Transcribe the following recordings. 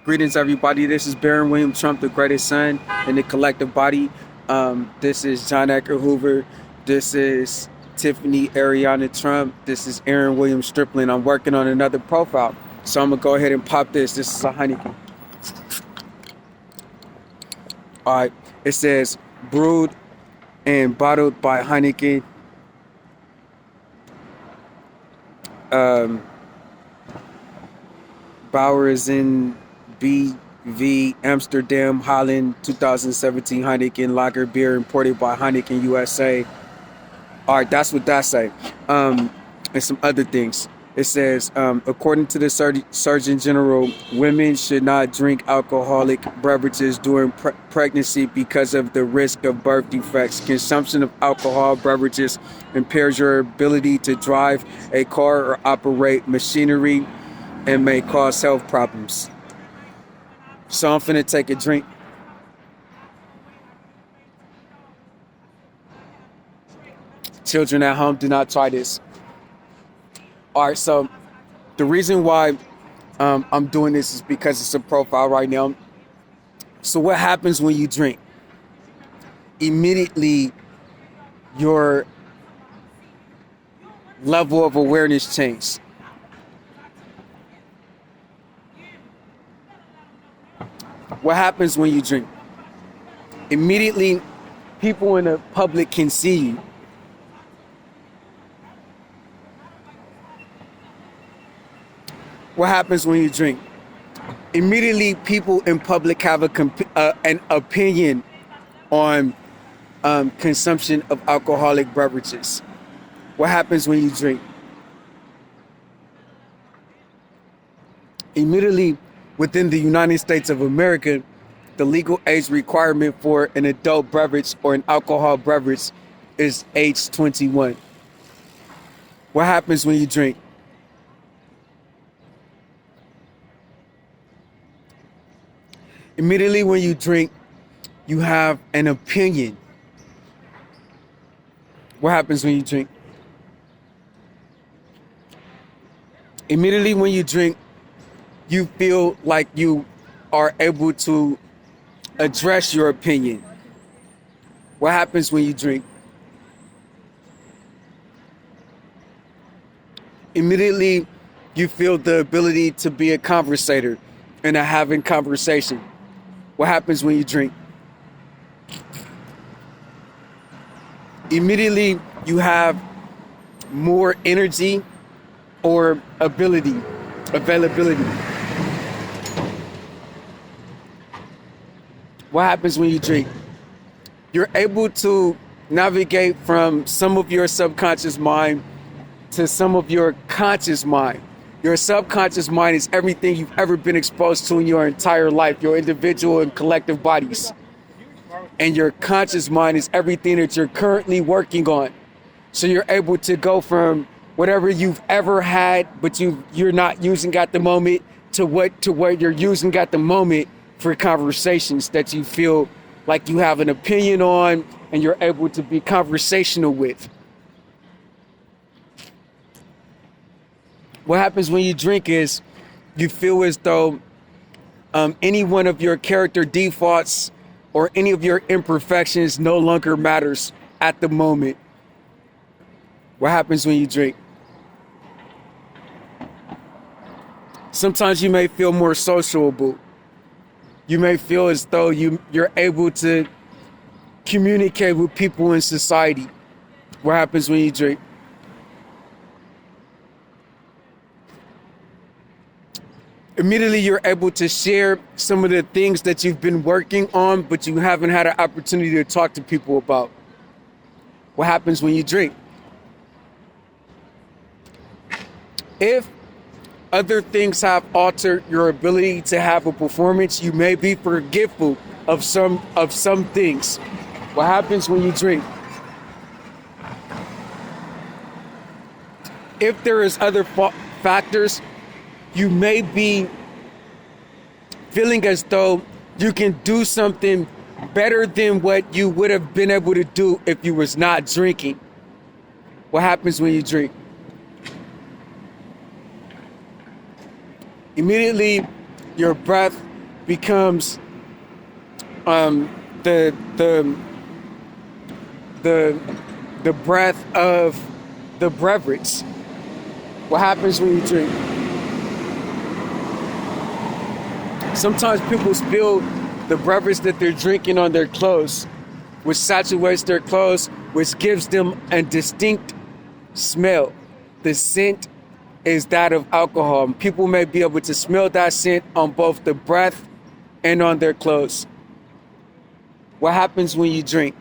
Greetings, everybody. This is Baron William Trump, the greatest son in the collective body. This is John Edgar Hoover. This is Tiffany Ariana Trump. This is Aaren William Striplin. I'm working on another profile. So I'm going to go ahead and pop this. This is a Heineken. All right. It says brewed and bottled by Heineken. Bauer is in BV Amsterdam, Holland, 2017 Heineken Lager beer imported by Heineken USA. All right, that's what that say. And some other things. It says, according to the Surgeon General, women should not drink alcoholic beverages during pregnancy because of the risk of birth defects. Consumption of alcohol beverages impairs your ability to drive a car or operate machinery and may cause health problems. So I'm finna take a drink. Children at home, do not try this. All right, so the reason why I'm doing this is because it's a profile right now. So what happens when you drink? Immediately, your level of awareness changes. What happens when you drink? Immediately, people in the public can see you. What happens when you drink? Immediately, people in public have an opinion on consumption of alcoholic beverages. What happens when you drink? Immediately, within the United States of America, the legal age requirement for an adult beverage or an alcohol beverage is age 21. What happens when you drink? Immediately when you drink, you have an opinion. What happens when you drink? Immediately when you drink, you feel like you are able to address your opinion. What happens when you drink? Immediately, you feel the ability to be a conversator and to having conversation. What happens when you drink? Immediately, you have more energy or availability. What happens when you drink? You're able to navigate from some of your subconscious mind to some of your conscious mind. Your subconscious mind is everything you've ever been exposed to in your entire life, your individual and collective bodies. And your conscious mind is everything that you're currently working on. So you're able to go from whatever you've ever had, but you're not using at the moment, to what you're using at the moment for conversations that you feel like you have an opinion on and you're able to be conversational with. What happens when you drink is you feel as though any one of your character defaults or any of your imperfections no longer matters at the moment. What happens when you drink? Sometimes you may feel more sociable. You may feel as though you're able to communicate with people in society. What happens when you drink? Immediately, you're able to share some of the things that you've been working on, but you haven't had an opportunity to talk to people about. What happens when you drink? If other things have altered your ability to have a performance, you may be forgetful of some things. What happens when you drink? If there is other factors, you may be feeling as though you can do something better than what you would have been able to do if you was not drinking. What happens when you drink? Immediately, your breath becomes the the breath of the beverage. What happens when you drink? Sometimes people spill the beverage that they're drinking on their clothes, which saturates their clothes, which gives them a distinct smell. The scent is that of alcohol. People may be able to smell that scent on both the breath and on their clothes. What happens when you drink?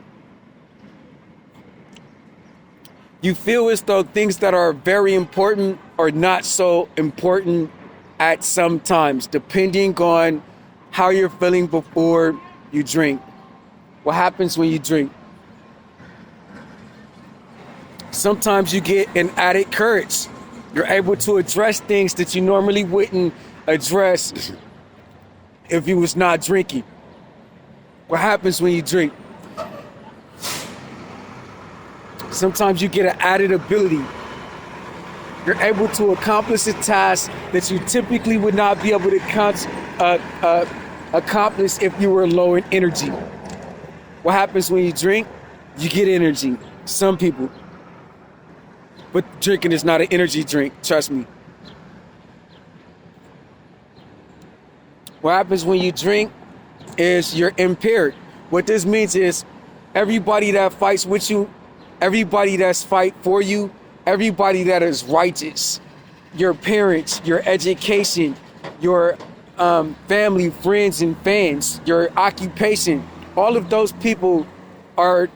You feel as though things that are very important are not so important at some times, depending on how you're feeling before you drink. What happens when you drink? Sometimes you get an added courage. You're able to address things that you normally wouldn't address if you was not drinking. What happens when you drink? Sometimes you get an added ability. You're able to accomplish a task that you typically would not be able to accomplish if you were low in energy. What happens when you drink? You get energy. Some people. But drinking is not an energy drink, trust me. What happens when you drink is you're impaired. What this means is everybody that fights with you, everybody that's fight for you, everybody that is righteous, your parents, your education, your family, friends, and fans, your occupation, all of those people are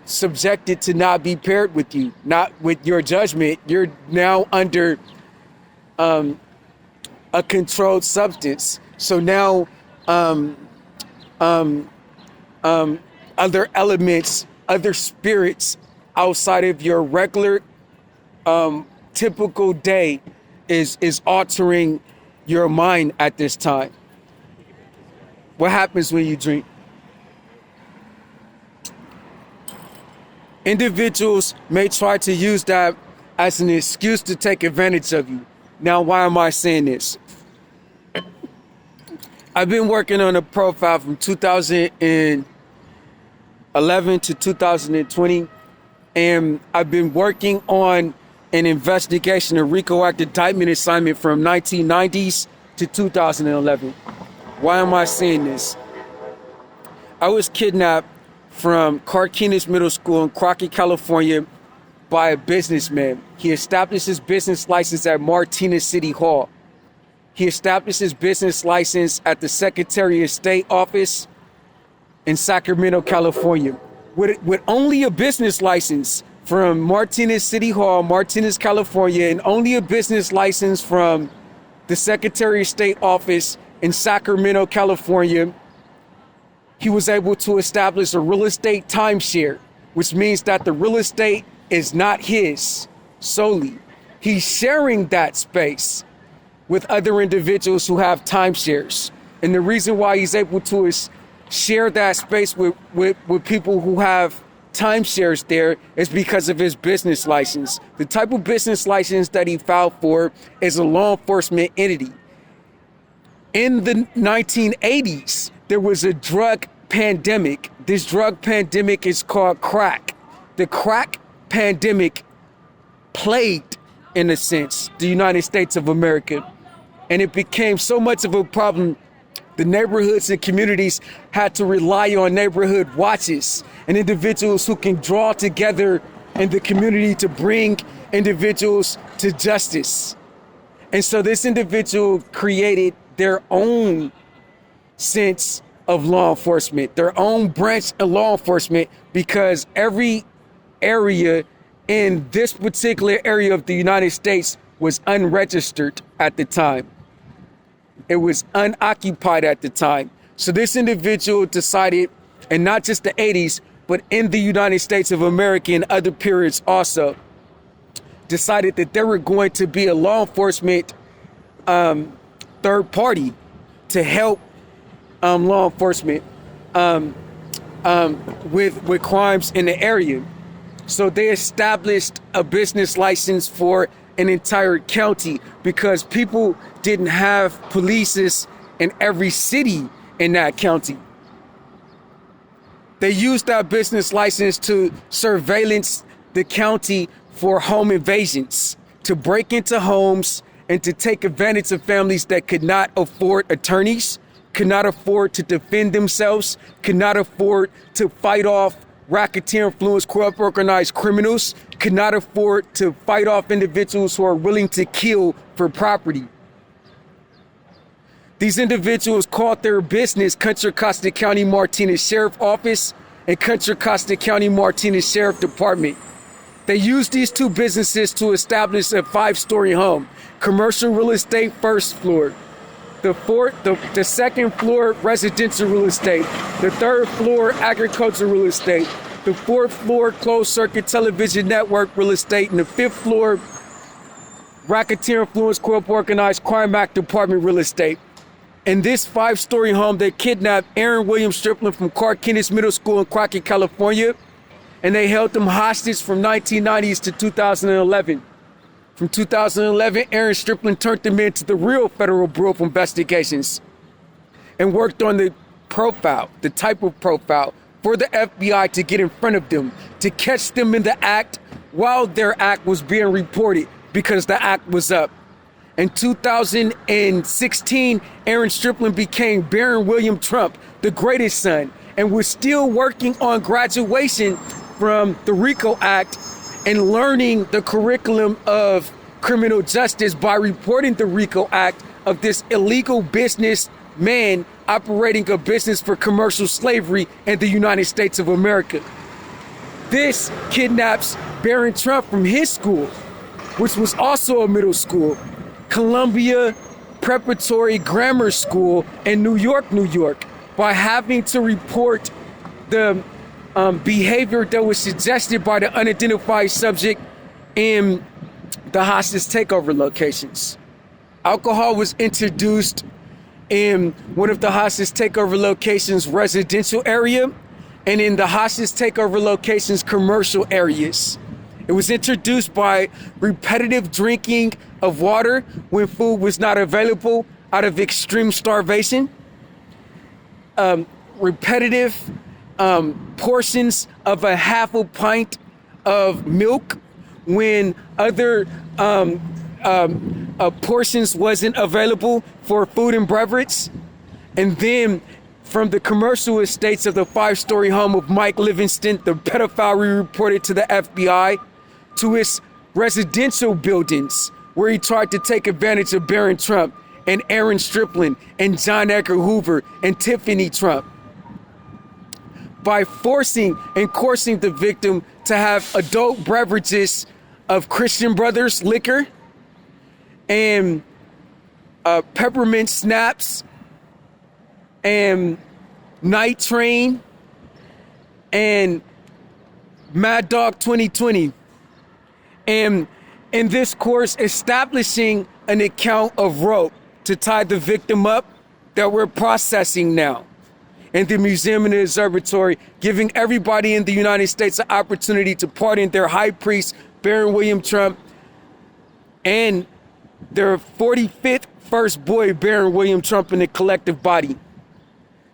subjected to not be paired with you, not with your judgment. You're now under a controlled substance. So now other elements, other spirits outside of your regular typical day is altering your mind at this time. What happens when you drink? Individuals may try to use that as an excuse to take advantage of you. Now, why am I saying this? I've been working on a profile from 2011 to 2020, and I've been working on an investigation, a RICO Act indictment assignment from 1990s to 2011. Why am I saying this? I was kidnapped from Carquinez Middle School in Crockett, California by a businessman. He established his business license at Martinez City Hall. He established his business license at the Secretary of State office in Sacramento, California. With only a business license from Martinez City Hall, Martinez, California, and only a business license from the Secretary of State office in Sacramento, California, he was able to establish a real estate timeshare, which means that the real estate is not his solely. He's sharing that space with other individuals who have timeshares. And the reason why he's able to share that space with people who have timeshares there is because of his business license. The type of business license that he filed for is a law enforcement entity. In the 1980s, there was a drug pandemic. This drug pandemic is called crack. The crack pandemic plagued, in a sense, the United States of America. And it became so much of a problem, the neighborhoods and communities had to rely on neighborhood watches and individuals who can draw together in the community to bring individuals to justice. And so this individual created their own sense of law enforcement, their own branch of law enforcement, because every area in this particular area of the United States was unregistered at the time. It was unoccupied at the time. So this individual decided, and not just the 80s, but in the United States of America and other periods also, decided that there were going to be a law enforcement third party to help law enforcement with crimes in the area. So they established a business license for an entire county because people didn't have polices in every city in that county. They used that business license to surveillance the county for home invasions, to break into homes and to take advantage of families that could not afford attorneys, could not afford to defend themselves, could not afford to fight off racketeer influenced corrupt organized criminals, could not afford to fight off individuals who are willing to kill for property. These individuals called their business Contra Costa County Martinez Sheriff Office and Contra Costa County Martinez Sheriff Department. They used these two businesses to establish a 5-story home, commercial real estate first floor, the second floor residential real estate, the third floor agricultural real estate, the fourth floor closed circuit television network real estate, and the fifth floor racketeer influenced corrupt organized crime act department real estate. In this 5-story home, they kidnapped Aaren William Striplin from Clark Kenneth Middle School in Crockett, California, and they held him hostage from 1990s to 2011. From 2011, Aaren Striplin turned him into the real Federal Bureau of Investigations and worked on the profile, the type of profile for the FBI to get in front of them, to catch them in the act while their act was being reported because the act was up. In 2016, Aaren Striplin became Baron William Trump, the greatest son, and was still working on graduation from the RICO Act and learning the curriculum of criminal justice by reporting the RICO Act of this illegal business man operating a business for commercial slavery in the United States of America. This kidnaps Baron Trump from his school, which was also a middle school, Columbia Preparatory Grammar School in New York, New York, by having to report the behavior that was suggested by the unidentified subject in the hostage takeover locations. Alcohol was introduced in one of the hostage takeover locations' residential area and in the hostage takeover locations' commercial areas. It was introduced by repetitive drinking of water when food was not available out of extreme starvation, repetitive portions of a half a pint of milk when other portions wasn't available for food and beverage. And then from the commercial estates of the 5-story home of Mike Livingston, the pedophile we reported to the FBI, to his residential buildings where he tried to take advantage of Baron Trump and Aaren Striplin and John Edgar Hoover and Tiffany Trump, by forcing and coercing the victim to have adult beverages of Christian Brothers liquor and peppermint snaps and Night Train and Mad Dog 2020. And in this course, establishing an account of rope to tie the victim up that we're processing now in the museum and the observatory, giving everybody in the United States an opportunity to pardon their high priest, Baron William Trump, and their 45th first boy, Baron William Trump, in the collective body.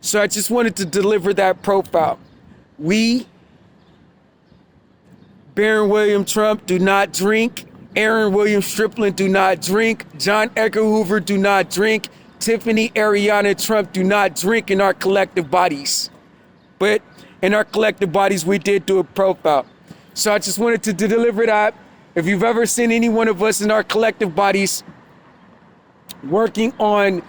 So I just wanted to deliver that profile. We, Baron William Trump, do not drink. Aaren William Striplin do not drink. John Edgar Hoover do not drink. Tiffany Ariana Trump do not drink in our collective bodies. But in our collective bodies, we did do a profile. So I just wanted to deliver that. If you've ever seen any one of us in our collective bodies working on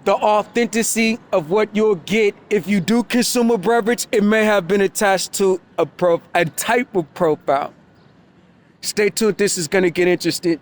the authenticity of what you'll get if you do consume a beverage, it may have been attached to a type of profile. Stay tuned. This is going to get interesting.